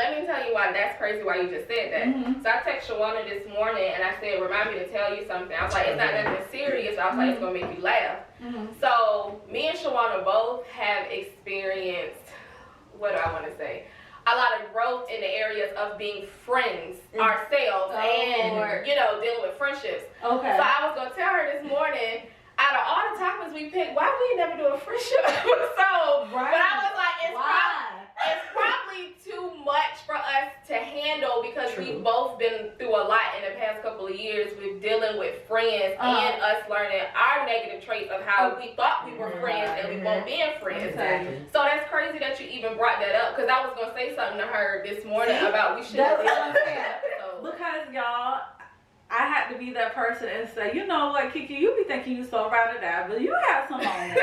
Let me tell you why that's crazy why you just said that. So I texted Shawana this morning and I said, remind me to tell you something. I was like, it's not nothing serious. I was like, it's going to make you laugh. So me and Shawana both have experienced, what do I want to say? A lot of growth in the areas of being friends ourselves and, you know, dealing with friendships. Okay. So I was going to tell her this morning, out of all the topics we picked, why we never do a friendship episode? But I was like, it's probably too much for us to handle because we've both been through a lot in the past couple of years with dealing with friends and us learning our negative traits of how we thought we were friends and we won't being friends. Exactly. So that's crazy that you even brought that up because I was going to say something to her this morning about we should do that. Because y'all, I had to be that person and say, you know what, Kiki, you be thinking you so right or that, but you have some moments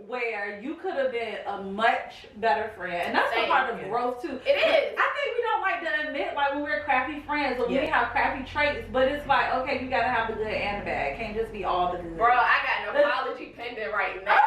where you could have been a much better friend. And that's a part of growth too. It is. I think we don't like to admit like when we're crappy friends or when we have crappy traits, but it's like, okay, you gotta have the good and the bad. It can't just be all the good. Bro, I got an apology pending right now.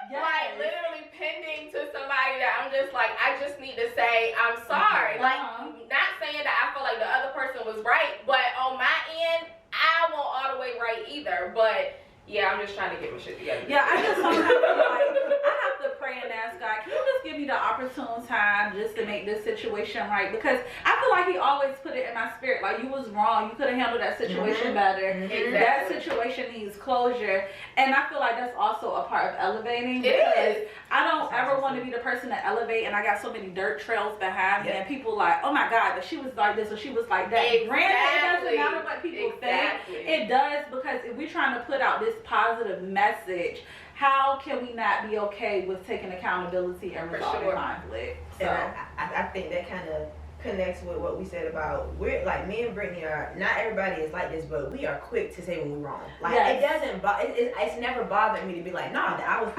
Like literally pending to somebody that I'm just like, I just need to say I'm sorry. Like not saying that I feel like the other person was right, but on my end, I won't all the way right either. But yeah, I'm just trying to get my shit together. Yeah, I just sometimes feel like I have to pray and ask God, can you just give me the opportune time just to make this situation right? Because I feel like he always put it in my spirit, like you was wrong, you could have handled that situation better. Exactly. That situation needs closure. And I feel like that's also a part of elevating. Because I don't ever want to be the person to elevate and I got so many dirt trails behind me and people like, oh my God, but she was like this or she was like that. Granted, it doesn't matter what people think. It does, because if we're trying to put out this positive message, how can we not be okay with taking accountability and resolving conflict? So and I think that kind of connects with what we said about we're like me and Brittany are not everybody is like this, but we are quick to say when we're wrong. Like it doesn't it's never bothered me to be like, nah, I was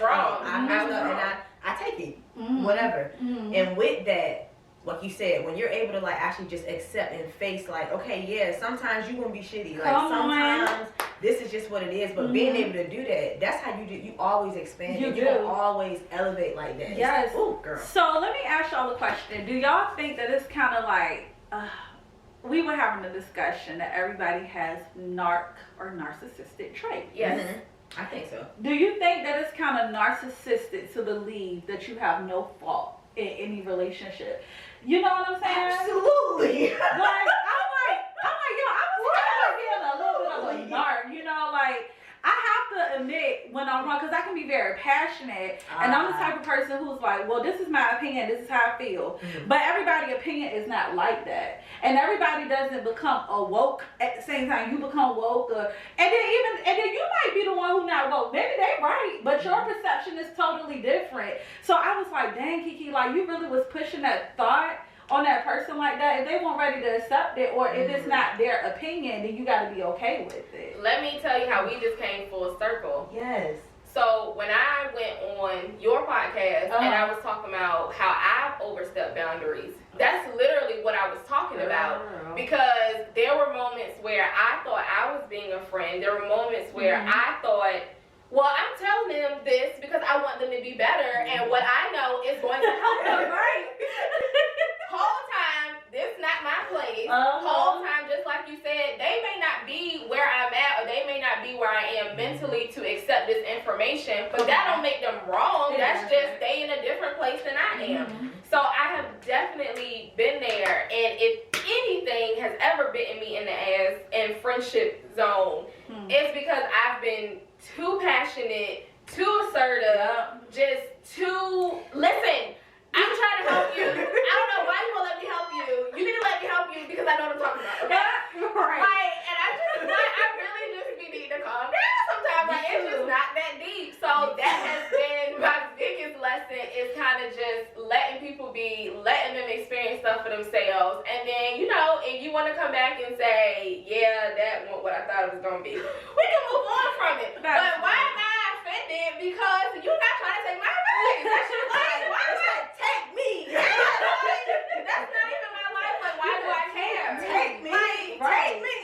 wrong. I take it, whatever. And with that, like you said, when you're able to like actually just accept and face like, okay, yeah, sometimes you're gonna be shitty. Like sometimes this is just what it is. But being able to do that, that's how you do. You always expand. You can always elevate like that. Yes. Ooh, girl. So let me ask y'all a question. Do y'all think that it's kind of like we were having a discussion that everybody has narcissistic traits? Yes. I think so. Do you think that it's kind of narcissistic to believe that you have no fault in any relationship? You know what I'm saying? Absolutely. Like I'm like, yo, I'm being a little bit of a narc, you know, like I have to admit when I'm wrong, because I can be very passionate, and I'm the type of person who's like, well, this is my opinion, this is how I feel. But everybody's opinion is not like that, and everybody doesn't become awoke at the same time you become woke, and then you might be the one who's not woke. Maybe they right, but your perception is totally different. So I was like, dang, Kiki, like you really was pushing that thought on that person like that. If they weren't ready to accept it, or if it's not their opinion, then you got to be okay with it. Let me tell you how we just came full circle. Yes. So when I went on your podcast and I was talking about how I've overstepped boundaries, that's literally what I was talking about. Because there were moments where I thought I was being a friend. There were moments where I thought, well, I'm telling them this because I want them to be better, and what I know is going to help them. Right? Whole time, this not my place. Whole time, just like you said, they may not be where I'm at, or they may not be where I am mentally to accept this information, but that don't make them wrong. That's just they in a different place than I am. So I have definitely been there, and if anything has ever bitten me in the ass in friendship zone, it's because I've been too passionate, too assertive, just too, listen, I'm trying to help you. I don't know why you won't let me help you. You need to let me help you because I know what I'm talking about, okay? Right. Like, and I really just be needing to calm down sometimes. Like, it's just not that deep. So that has been my biggest lesson, is kind of just letting people be, letting them experience stuff for themselves. And then, you know, if you want to come back and say, yeah, that wasn't what I thought it was going to be, we can move on from it. But why am I offended? Because you're not trying to take my advice. That's your life. Why is that? Take me. That's not even my life. Like, why do I care? Take me. Like, take me.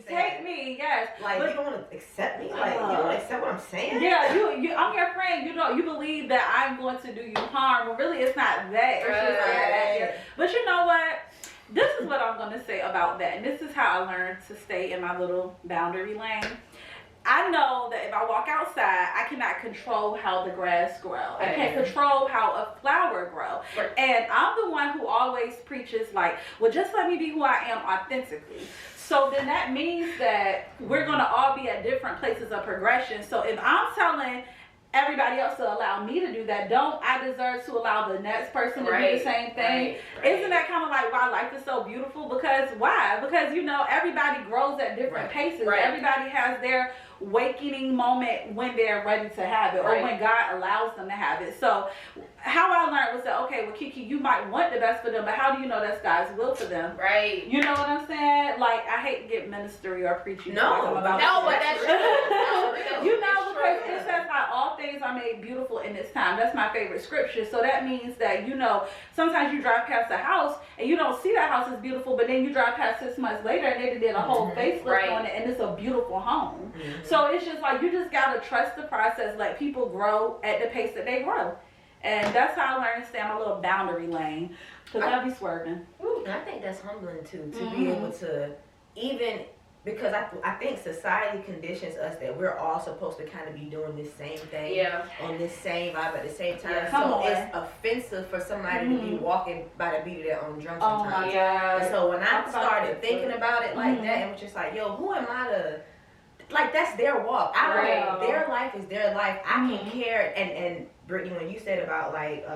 Take me, yes. Like, but, you don't want to accept me? Like, you don't want to accept what I'm saying? Yeah, I'm your friend. You believe that I'm going to do you harm. Well, really, it's not that. It's just like that. But you know what? This is what I'm going to say about that. And this is how I learned to stay in my little boundary lane. I know that if I walk outside, I cannot control how the grass grows. I can't control how a flower grows. Right. And I'm the one who always preaches like, well, just let me be who I am authentically. So then that means that we're going to all be at different places of progression. So if I'm telling everybody else to allow me to do that, don't I deserve to allow the next person to do the same thing? Isn't that kind of like why life is so beautiful? Because why? Because, everybody grows at different paces. Everybody has their awakening moment when they're ready to have it, or when God allows them to have it. So how I learned was that, okay, well, Kiki, you might want the best for them, but how do you know that's God's will for them? Right. You know what I'm saying? Like, I hate to get ministry or preachy. No, but that's true. Because it says like all things are made beautiful in its time. That's my favorite scripture. So that means that, sometimes you drive past a house and you don't see that house is beautiful, but then you drive past 6 months later and they did a whole facelift on it and it's a beautiful home. So it's just like, you just got to trust the process, let people grow at the pace that they grow. And that's how I learned to stay on my little boundary lane, because I'll be swerving. And I think that's humbling too, to be able to, even because I think society conditions us that we're all supposed to kind of be doing this same thing on this same vibe at the same time. So it's offensive for somebody to be walking by the beat of their own drum sometimes. And so when I started thinking about it like that, and was just like, yo, who am I to, like, that's their walk. Their life is their life. I can care. And Brittany, when you said about like,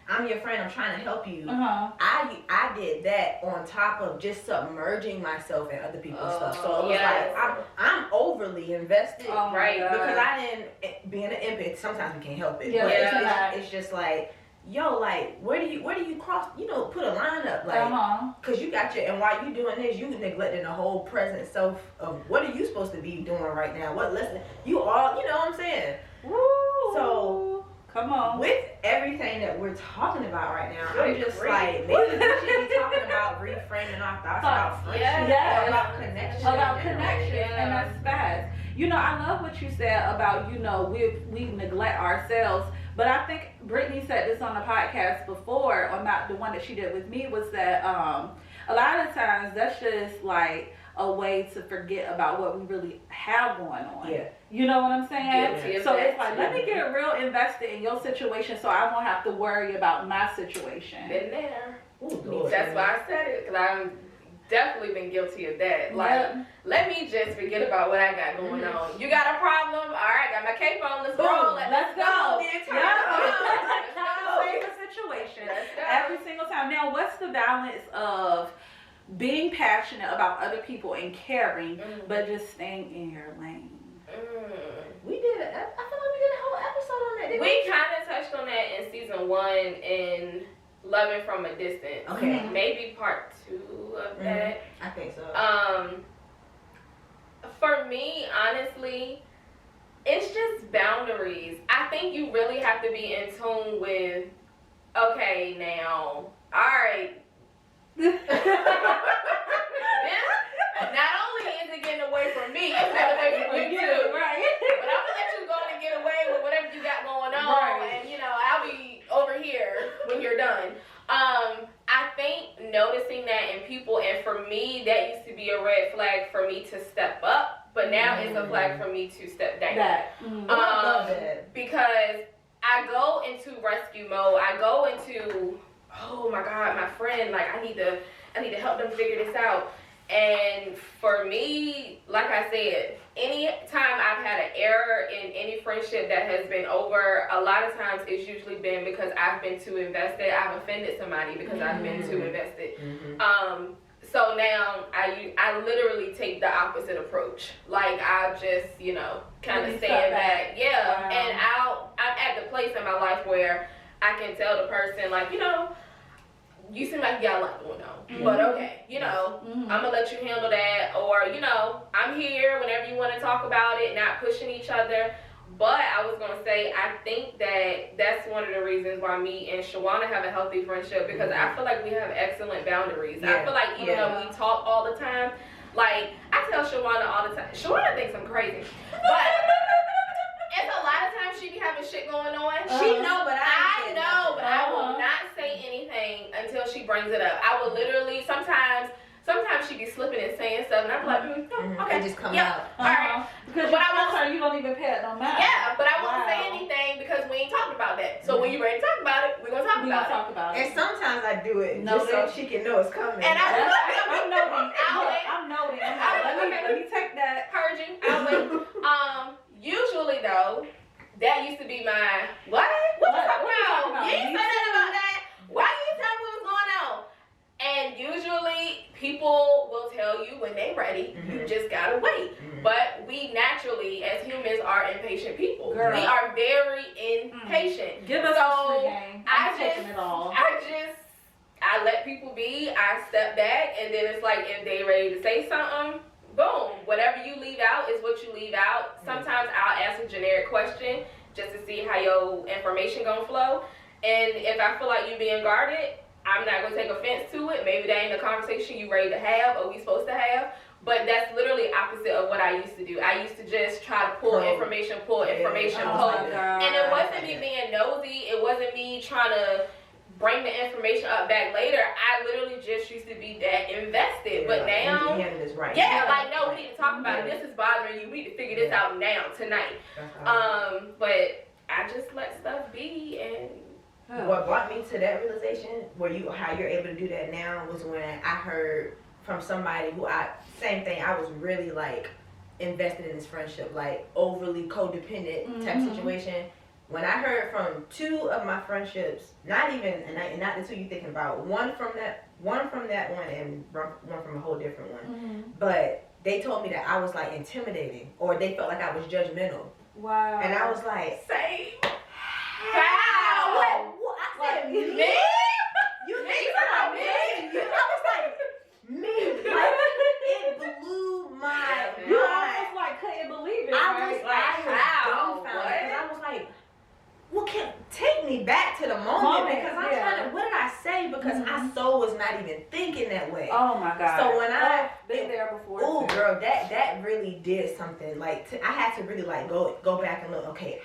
I'm your friend, I'm trying to help you. I did that on top of just submerging myself in other people's stuff. So it was like, I'm overly invested, because I didn't, being an empath, sometimes we can't help it. But it's just like, yo, like, where do you cross, put a line up, like, because you got and while you doing this, you neglecting the whole present self of what are you supposed to be doing right now, what lesson, you all, you know what I'm saying? Woo. So, come on. With everything that we're talking about right now, I'm just like, maybe we should be talking about reframing our thoughts about friendship, or about connection. And that's fast. I love what you said about, we neglect ourselves. But I think Brittany said this on the podcast before, or not the one that she did with me, was that a lot of times that's just like a way to forget about what we really have going on. Yeah. You know what I'm saying? So it's like, let me get real invested in your situation so I won't have to worry about my situation. Been there. Ooh, that's why I said it, because I'm definitely been guilty of that. Like, let me just forget about what I got going on. You got a problem? All right, got my cape on. Let's go. Let's go. Save the situation every single time. Now, what's the balance of being passionate about other people and caring, but just staying in your lane? I feel like we did a whole episode on that. We kind of touched on that in season 1 in Loving from a Distance. Okay. Maybe part 2 of that. I think so. For me, honestly, it's just boundaries. I think you really have to be in tune with, okay, now, alright. Not only is it getting away from me, it's getting away from you too. Right. But I'm gonna let you go and get away with whatever you got going on. Right. And I'll be over here when you're done. I think noticing that in people, and for me, that used to be a red flag for me to step up, but now it's a flag for me to step down. I love that. Because I go into rescue mode. I go into, oh my God, my friend, like I need to help them figure this out. And for me, like I said, any time I've had an error in any friendship that has been over, a lot of times it's usually been because I've been too invested. I've offended somebody because I've been too invested. So now I literally take the opposite approach. Like I just, kind of stand back. Yeah. Wow. And I'm at the place in my life where I can tell the person, like, you seem like you got a lot going on, but okay, I'm gonna let you handle that, or I'm here whenever you want to talk about it, not pushing each other. But I was gonna say, I think that that's one of the reasons why me and Shawana have a healthy friendship, because I feel like we have excellent boundaries. I feel like even though we talk all the time, like I tell Shawana all the time, Shawana thinks I'm crazy. But it's a lot of times she be having shit going on. She know, but I know, but I will not say anything until she brings it up. I will literally, sometimes she be slipping and saying stuff, and I'm like, okay. It just come out. All right. Because you don't even pay it no mind. Yeah, but I won't say anything because we ain't talking about that. So when you ready to talk about it, we're going to talk about it. And sometimes I do it just so she can know it's coming. And I'm noting. Let me take that. Heard you. I'll wait. Usually though, that used to be my, what? What you talking about? You ain't say nothing about that. Why you tell me what's going on? And usually people will tell you when they ready. You just gotta wait. But we naturally, as humans, are impatient people. Girl. We are very impatient. Give us a free game. I'm taking it all. I let people be. I step back, and then it's like if they ready to say something, boom. Whatever you leave out is what you leave out. Sometimes I'll ask a generic question just to see how your information gonna flow. And if I feel like you being guarded, I'm not gonna take offense to it. Maybe that ain't a conversation you ready to have or we supposed to have. But that's literally opposite of what I used to do. I used to just try to pull information. And it wasn't me being nosy. It wasn't me trying to bring the information up back later. I literally just used to be that invested. But now, like, no, we need to talk about it. This is bothering you. We need to figure this out now, tonight. But I just let stuff be. And what brought me to that realization, how you're able to do that now, was when I heard from somebody who same thing, I was really like invested in this friendship, like overly codependent type situation. When I heard from two of my friendships, not the two you thinking about, one from that one and one from a whole different one, but they told me that I was like intimidating, or they felt like I was judgmental. Wow. And I was like, same. How? What? I said, me? You think about me? I was like, me? Like, it blew my mind. You almost like couldn't believe it. I was dumbfounded, because I was like, well, take me back to the moment because I'm trying to, what did I say? Because I was not even thinking that way. Oh my God. So when I been there before. Oh girl, that really did something. Like I had to really like go back and look, okay,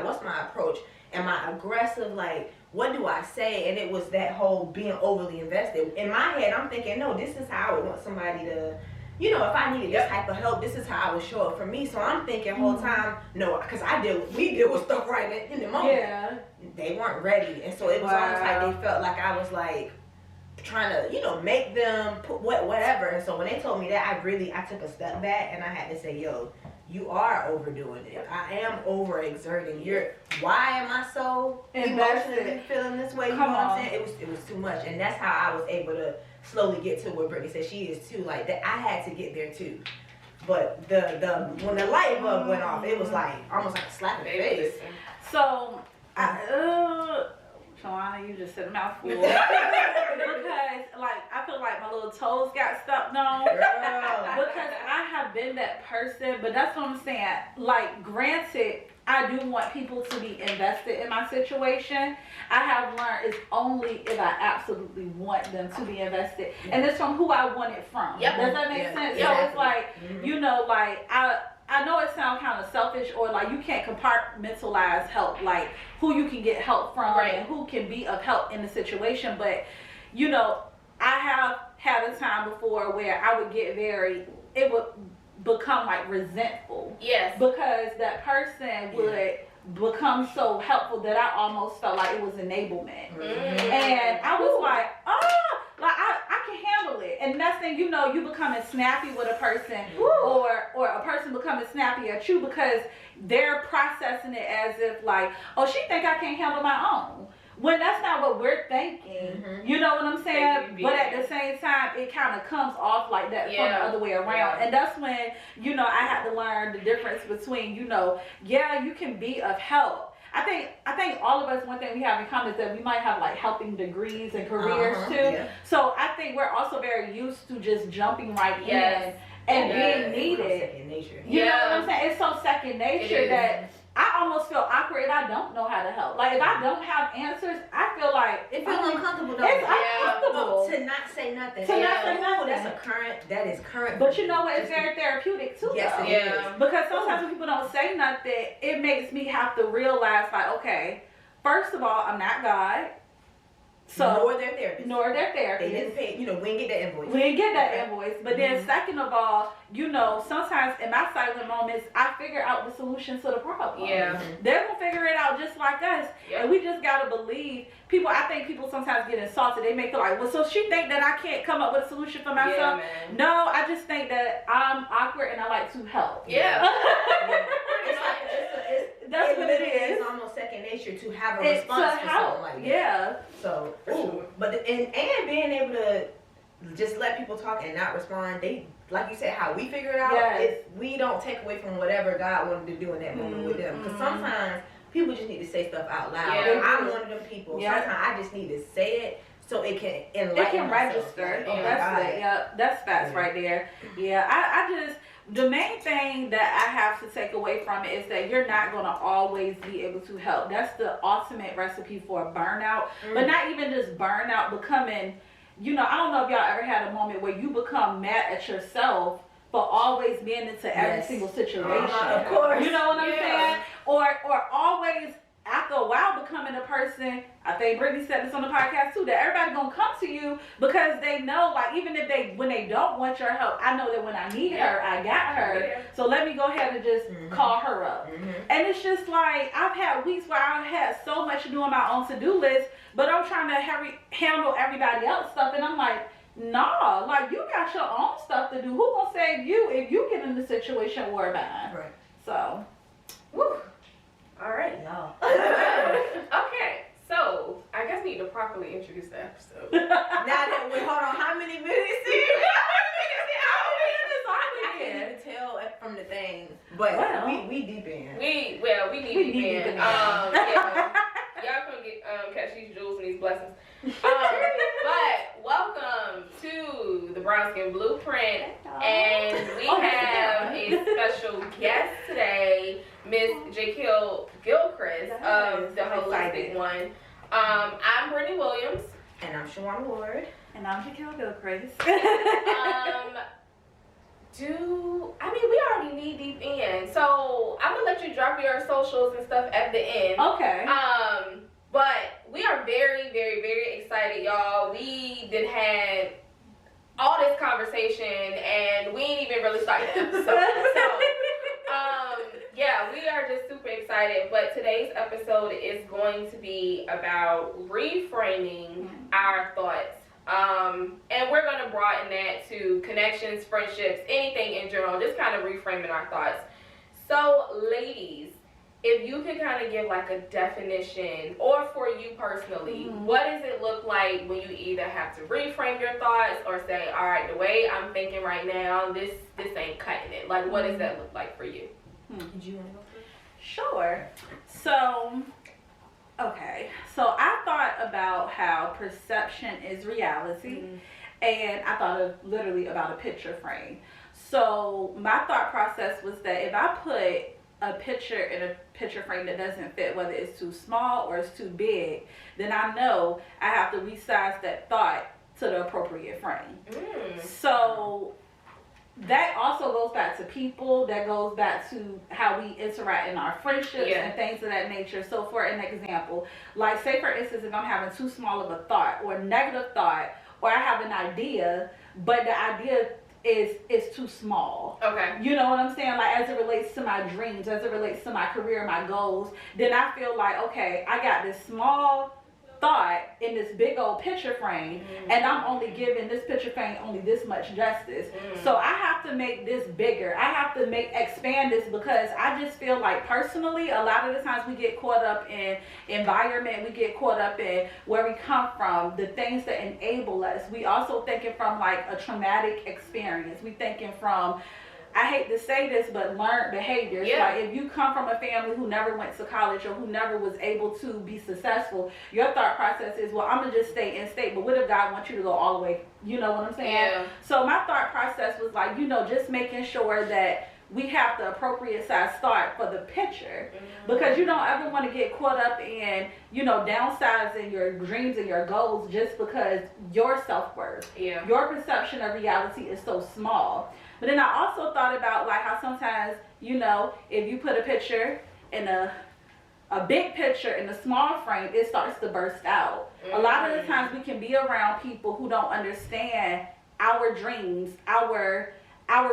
what's my approach? Am I aggressive? Like, what do I say? And it was that whole being overly invested. In my head, I'm thinking, no, this is how I would want somebody to, if I needed this type of help, this is how I would show up for me. So I'm thinking whole time, no, because we deal with stuff right in the moment. Yeah. They weren't ready. And so it was almost like they felt like I was like trying to, make them put whatever. And so when they told me that, I took a step back and I had to say, yo, you are overdoing it. I am overexerting. Why am I so emotionally feeling this way? You know what I'm saying? It was too much. And that's how I was able to slowly get to where Brittany said she is too. Like that, I had to get there too. But when the light bulb went off, it was like almost like a slap in the face. So, Shawana, you just said a mouthful. Because, like, I feel like my little toes got stepped on. Because I have been that person, but that's what I'm saying. Like, granted, I do want people to be invested in my situation. I have learned it's only if I absolutely want them to be invested. And it's from who I want it from. Does that make sense? So it's like, I know it sounds kind of selfish, or like you can't compartmentalize help, like who you can get help from and who can be of help in the situation. But, I have had a time before where I would get it would become like resentful. Yes. Because that person would become so helpful that I almost felt like it was enablement. And I was like, I can handle it. And next thing you know, you becoming snappy with a person, or a person becoming snappy at you because they're processing it as if like, oh, she think I can't handle my own. When that's not what we're thinking. You know what I'm saying? But at the same time, it kind of comes off like that from the other way around. And that's when, I had to learn the difference between, you can be of help. I think all of us, one thing we have in common is that we might have like helping degrees and careers too. Yeah. So I think we're also very used to just jumping right in and being needed. Second nature. You know what I'm saying? It's so second nature that I I almost feel awkward if I don't know how to help. Like if I don't have answers, I feel like it feels uncomfortable. It's uncomfortable to not say nothing. That is current. But you know what? It's very therapeutic too. Yes, it is. Because sometimes when people don't say nothing, it makes me have to realize, like, okay, first of all, I'm not God. So nor their therapist. They didn't pay. We didn't get that invoice. We didn't get that invoice. But then, second of all, sometimes in my silent moments, I figure out the solution to the problem. Yeah. They're gonna figure it out just like us, and we just gotta believe. People, I think people sometimes get insulted. They may feel like, well, so she think that I can't come up with a solution for myself. Yeah, no, I just think that I'm awkward and I like to help. Yeah. That's what it is. It's almost second nature to have a response to something like that. Yeah. So, and being able to just let people talk and not respond. They, like you said, how we figure it out. We don't take away from whatever God wanted to do in that moment with them. Because sometimes people just need to say stuff out loud. Yeah. I'm one of them people. Sometimes I just need to say it so it can enlighten. It can register. That's facts right there. Yeah, I just. The main thing that I have to take away from it is that you're not going to always be able to help. That's the ultimate recipe for burnout. But not even just burnout, becoming, I don't know if y'all ever had a moment where you become mad at yourself for always being into every single situation. Of course. You know what I'm saying? Or always, after a while, becoming a person, I think Brittany said this on the podcast too, that everybody gonna come to you because they know, like, even if when they don't want your help, I know that when I need her, I got her. Yeah. So let me go ahead and just call her up. And it's just like, I've had weeks where I've had so much to do on my own to-do list, but I'm trying to handle everybody else's stuff, and I'm like, nah, like, you got your own stuff to do. Who gonna save you if you get in the situation where I'm? Right. So, woo. All right. No. Okay, so I guess we need to properly introduce the episode. Now that hold on, how many minutes is I can't even tell from the thing, but we deep in. We deep in. Y'all can catch these jewels and these blessings. But welcome to the Brown Skin Blueprint, and we have a special guest today, Miss Jaquil Gilchrist of the Holistic One. I'm Brittany Williams, and I'm Shawana Ward, and I'm Jaquil Gilchrist. We already knee deep in, so I'm gonna let you drop your socials and stuff at the end. Okay. But we are very, very, very excited, y'all. We did had all this conversation, and we ain't even really started the episode. We are just super excited. But today's episode is going to be about reframing our thoughts. And we're going to broaden that to connections, friendships, anything in general, just kind of reframing our thoughts. So, ladies, if you could kind of give like a definition, or for you personally, what does it look like when you either have to reframe your thoughts or say, all right, the way I'm thinking right now, this ain't cutting it. Like, what does that look like for you? Did you want to go first? Sure. So, okay. So I thought about how perception is reality, and I thought of literally about a picture frame. So my thought process was that if I put a picture in a picture frame that doesn't fit, whether it's too small or it's too big, then I know I have to resize that thought to the appropriate frame. So that also goes back to people, that goes back to how we interact in our friendships and things of that nature. So for an example, like say for instance, if I'm having too small of a thought or a negative thought, or I have an idea, but the idea is too small. Okay. You know what I'm saying? Like as it relates to my dreams, as it relates to my career, my goals, then I feel like, okay, I got this small thought in this big old picture frame, and I'm only giving this picture frame only this much justice. So I have to make this bigger. I have to expand this, because I just feel like personally, a lot of the times we get caught up in environment, we get caught up in where we come from, the things that enable us. We also thinking from like a traumatic experience. We thinking from, I hate to say this, but learned behaviors. Like if you come from a family who never went to college or who never was able to be successful, your thought process is, well, I'm going to just stay in state. But what if God wants you to go all the way? You know what I'm saying? So my thought process was like, just making sure that we have the appropriate size start for the picture, because you don't ever want to get caught up in, you know, downsizing your dreams and your goals just because your self-worth, your perception of reality is so small. But then I also thought about like how sometimes, you know, if you put a picture in a big picture in a small frame, it starts to burst out. A lot of the times we can be around people who don't understand our dreams, our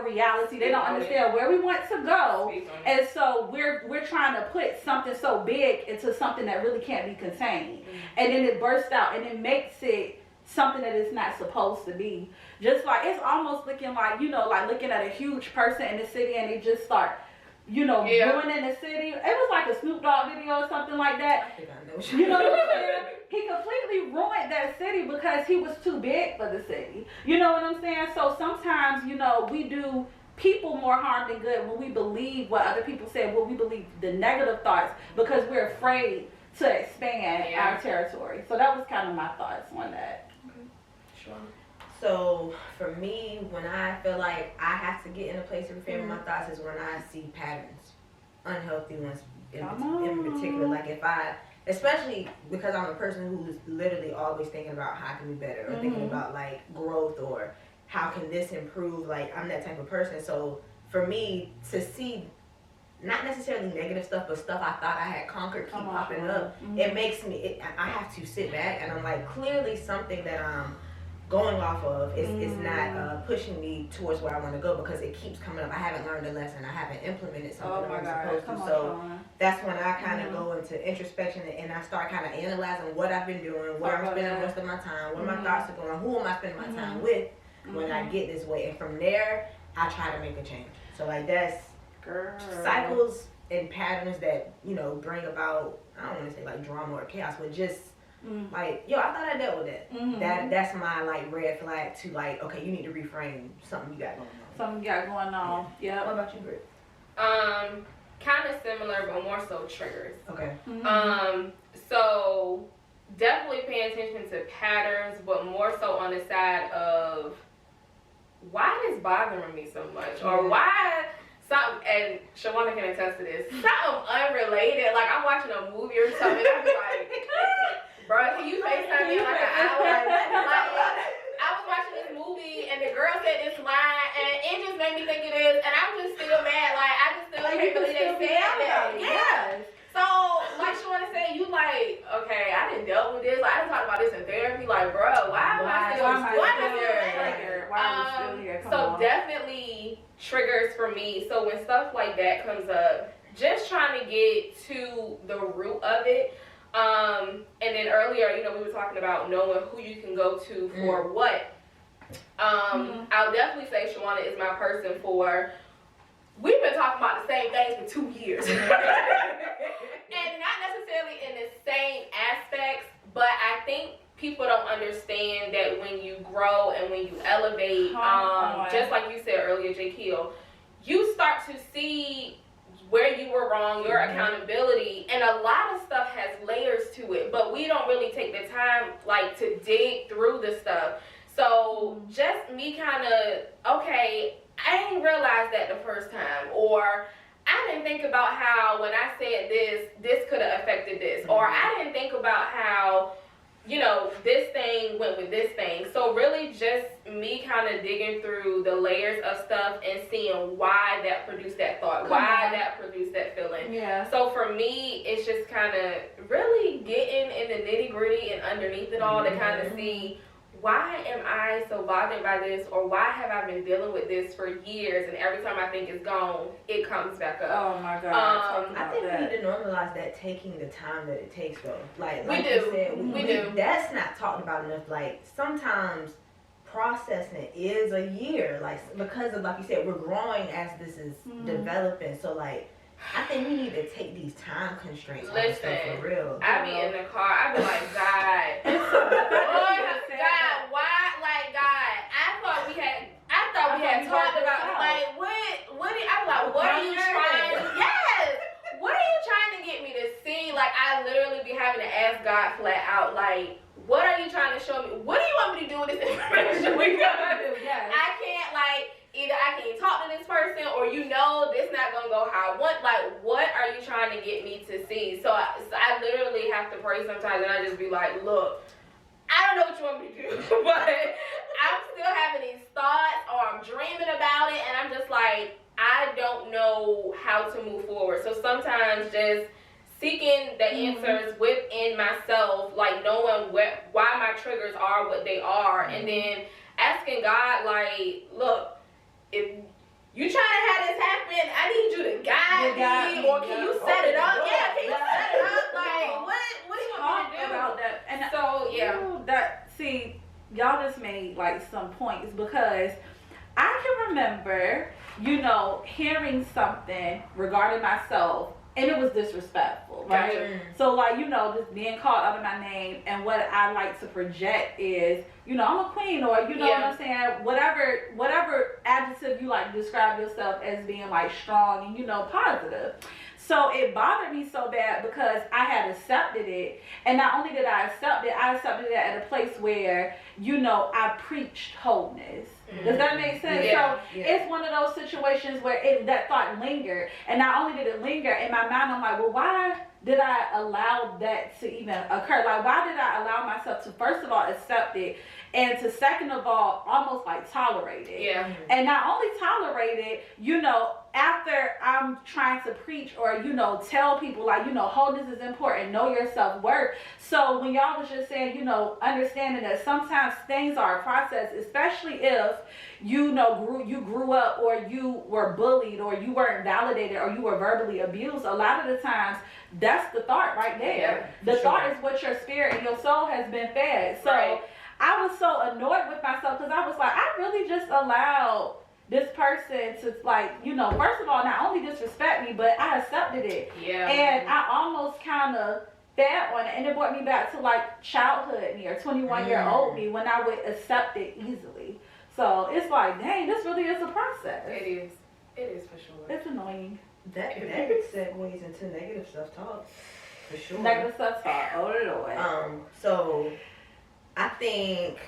reality. They don't understand where we want to go, and so we're trying to put something so big into something that really can't be contained, and then it bursts out and it makes it something that it's not supposed to be. Just like it's almost looking like, you know, like looking at a huge person in the city and they just start, you know, ruining the city. It was like a Snoop Dogg video or something like that. I think I know what you know what I'm saying? He completely ruined that city because he was too big for the city. You know what I'm saying? So sometimes, you know, we do people more harm than good when we believe what other people say, when we believe the negative thoughts, because we're afraid to expand our territory. So that was kind of my thoughts on that. Sure. So for me, when I feel like I have to get in a place of reframing my thoughts is when I see patterns, unhealthy ones in particular. Like if I, especially because I'm a person who's literally always thinking about how I can be better, or thinking about like growth, or how can this improve. Like I'm that type of person. So for me to see not necessarily negative stuff, but stuff I thought I had conquered keep popping up, it makes me, I have to sit back and I'm like, clearly something that I'm going off of is not pushing me towards where I want to go, because it keeps coming up. I haven't learned a lesson. I haven't implemented something I'm supposed to. So that's when I kind of go into introspection and I start kind of analyzing what I've been doing, where I'm spending most of my time, where my thoughts are going, who am I spending my time with when I get this way. And from there, I try to make a change. So like that's cycles and patterns that, you know, bring about, I don't want to say like drama or chaos, but just like, yo, I thought I dealt with that. That's my like red flag to like, okay, you need to reframe something you got going on. Something you got going on. Yeah. What about you, Britt? Kind of similar, but more so triggers. Okay. So definitely paying attention to patterns, but more so on the side of why this bothering me so much, or why something, and Shawana can attest to this, something unrelated, like I'm watching a movie or something, and I'll be like, bro, can you FaceTime me in like an hour? Like, I was watching this movie, and the girl said this line, and it just made me think of this, and I'm just still mad, like, I just still can't believe they said that. Yeah. So, like Shawana said, you like, okay, I didn't deal with this, like, I didn't talk about this in therapy, like, bro, why am I still here? So definitely triggers for me. So when stuff like that comes up, just trying to get to the root of it. And then earlier, you know, we were talking about knowing who you can go to for what. I'll definitely say Shawana is my person for, we've been talking about the same things for 2 years. And not necessarily in the same aspects, but I think people don't understand that when you grow and when you elevate, just like you said earlier, Jaquil, you start to see where you were wrong, your accountability, and a lot of stuff has layers to it, but we don't really take the time like to dig through the stuff. So just me kind of, okay, I didn't realize that the first time, or I didn't think about how when I said this could have affected this, or I didn't think about how, you know, this thing went with this thing. So really just me kind of digging through the layers of stuff and seeing why that produced that thought, why that produced that feeling. Yeah. So for me, it's just kind of really getting in the nitty gritty and underneath it all to kind of see, why am I so bothered by this, or why have I been dealing with this for years, and every time I think it's gone, it comes back up. Oh my God. I think we need to normalize that, taking the time that it takes, though. Like we you do. said, we do. That's not talked about enough. Like sometimes processing is a year, like because of, like you said, we're growing as this is developing. So like, I think we need to take these time constraints off of stuff for real. I be in the car, I be like, God, God, why, like, God, I thought we had talked about, like, what did, I was like, what are you trying to, what are you trying to get me to see? Like, I literally be having to ask God flat out, like, what are you trying to show me? What do you want me to do with this information? Because I can't, like, either I can't talk to this person, or or this not gonna go how I want. Like, what are you trying to get me to see? So I literally have to pray sometimes, and I just be like, look, I don't know what you want me to do, but I'm still having these thoughts, or I'm dreaming about it, and I'm just like, I don't know how to move forward. So sometimes just seeking the answers within myself, like knowing why my triggers are what they are, and then asking God, like, look, if you trying to have this happen, I need you to guide me, or can you set it up? Yeah, can you set it up? Like, what do you want me to do? About that. And so, yeah. See, y'all just made like some points, because I can remember, hearing something regarding myself, and it was disrespectful, right? Gotcha. So, like, just being called out of my name, and what I like to project is, I'm a queen, or, what I'm saying, whatever adjective you like to describe yourself as being, like, strong and, positive. So it bothered me so bad because I had accepted it. And not only did I accept it at a place where, I preached wholeness. Does that make sense? Yeah. So it's one of those situations where that thought lingered. And not only did it linger in my mind, I'm like, well, why did I allow that to even occur? Like, why did I allow myself to, first of all, accept it, and to, second of all, almost like tolerate it? Yeah. And not only tolerate it, after I'm trying to preach or, tell people, like, wholeness is important, know your self-worth. So when y'all was just saying, understanding that sometimes things are a process, especially if, you grew up, or you were bullied, or you weren't validated, or you were verbally abused. A lot of the times, that's the thought right there. The thought is what your spirit and your soul has been fed. So I was so annoyed with myself, because I was like, I really just allowed this person to, like, first of all, not only disrespect me, but I accepted it. Yeah. And I almost kind of fed on it, and it brought me back to, like, childhood me, or 21-year-old me, when I would accept it easily. So it's like, dang, this really is a process. It is for sure. It's annoying. That segues into negative self-talk, for sure. Negative self-talk, Lord. So I think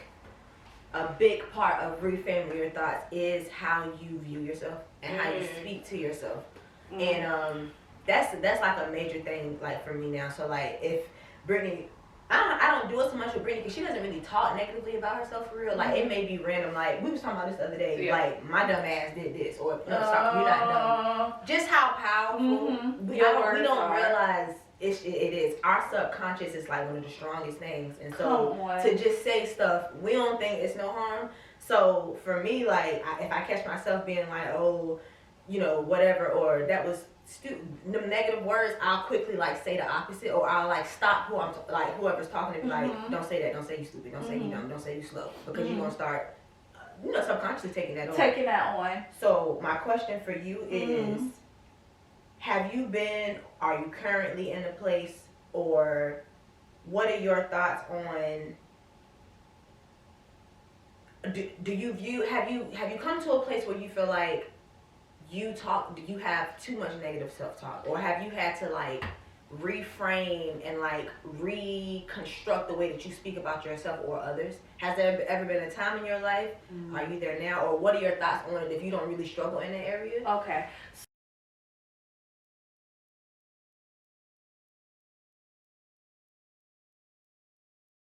a big part of reframing your thoughts is how you view yourself and how you speak to yourself. And that's like a major thing, like, for me now. So, like, if Brittany, I don't do it so much with Brittany, because she doesn't really talk negatively about herself for real. Like, it may be random, like, we was talking about this the other day, like, my dumb ass did this, or, no, stop, you're not dumb. Just how powerful, we don't realize it is. Our subconscious is, like, one of the strongest things. And so, to just say stuff, we don't think it's no harm. So, for me, like, if I catch myself being like, oh, whatever, or that was the negative words, I'll quickly, like, say the opposite, or I'll, like, stop whoever's talking to me, like, don't say that, don't say you stupid, don't say you dumb, don't say you slow, because you're gonna start, subconsciously taking that on. So my question for you is, are you currently in a place, or what are your thoughts on, have you come to a place where you feel like you have too much negative self-talk, or have you had to, like, reframe and, like, reconstruct the way that you speak about yourself or others? Has there ever been a time in your life? Are you there now, or what are your thoughts on it if you don't really struggle in that area? Okay,